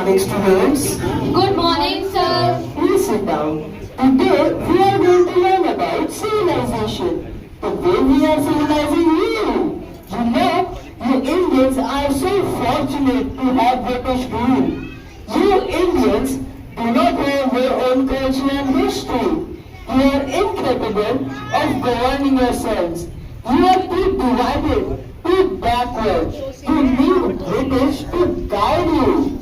morning, students. Good morning, sir. Please sit down. Today, we are going to learn about civilization. The way we are civilizing you. You know, you Indians are so fortunate to have British rule. You Indians do not have your own culture and history. You are incapable of governing yourselves. You are too divided, too backward. You need British to guide you.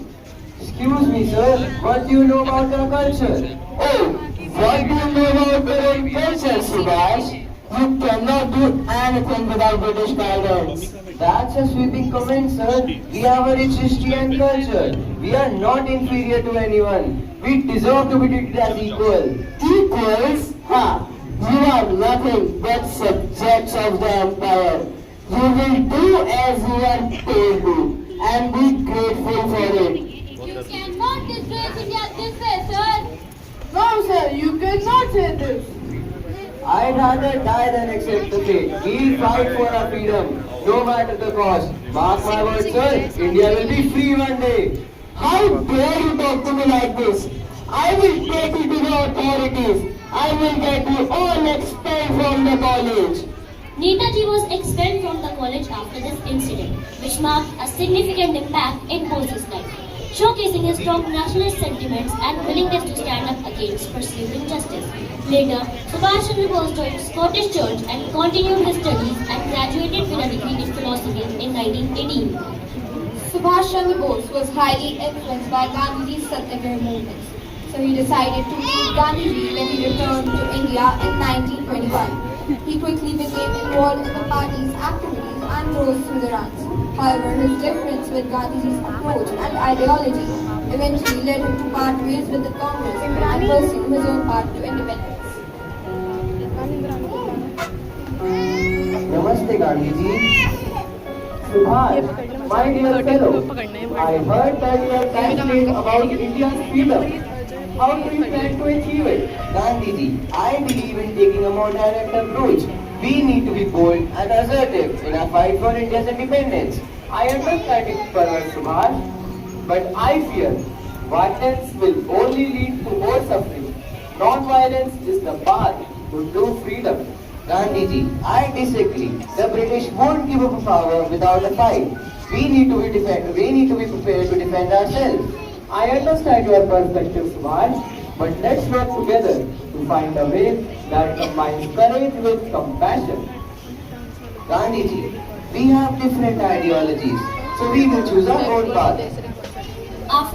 Excuse me, sir. What do you know about our culture? Oh, what do you know about your own culture, Subhash? You cannot do anything without British guidance. That's a sweeping comment, sir. We have a rich history and culture. We are not inferior to anyone. We deserve to be treated as equal. Equals? Ha! You are nothing but subjects of the empire. You will do as you are paid to and be grateful for it. You cannot disgrace India this way, sir. No, sir, you cannot say this. I'd rather die than accept the fate. We'll fight for our freedom, no matter the cost. Mark my words, sir. India will be free one day. How dare you talk to me like this? I will take you to the authorities. I will get you all expelled from the college. Netaji was expelled from the college after this incident, which marked a significant impact in Bose's life, showcasing his strong nationalist sentiments and willingness to stand up against perceived injustice. Later, Subhash Chandra Bose joined Scottish Church and continued his studies and graduated with a degree in philosophy in 1918. Subhash Chandra Bose was highly influenced by Gandhiji's Satyagraha movements, so he decided to meet Gandhiji when he returned to India in 1921. He quickly became involved in the party's activities and rose through the ranks. However, his difference with Gandhiji's approach and ideology eventually led him to part ways with the Congress and pursue his own path to independence. Namaste, Gandhiji. Subhash, my dear fellow, I heard that you are passionate about India's freedom. How do you plan to achieve it? Gandhiji, I believe in taking a more direct approach. We need to be bold and assertive in our fight for India's independence. I understand it, Parvat Subhash, but I fear violence will only lead to more suffering. Non-violence is the path to true freedom. Gandhiji, I disagree. The British won't give up power without a fight. We need to be prepared to defend ourselves. I understand your perspective, Subhash, but let's work together to find a way that combines courage with compassion. Gandhiji, we have different ideologies, so we will choose our own path. After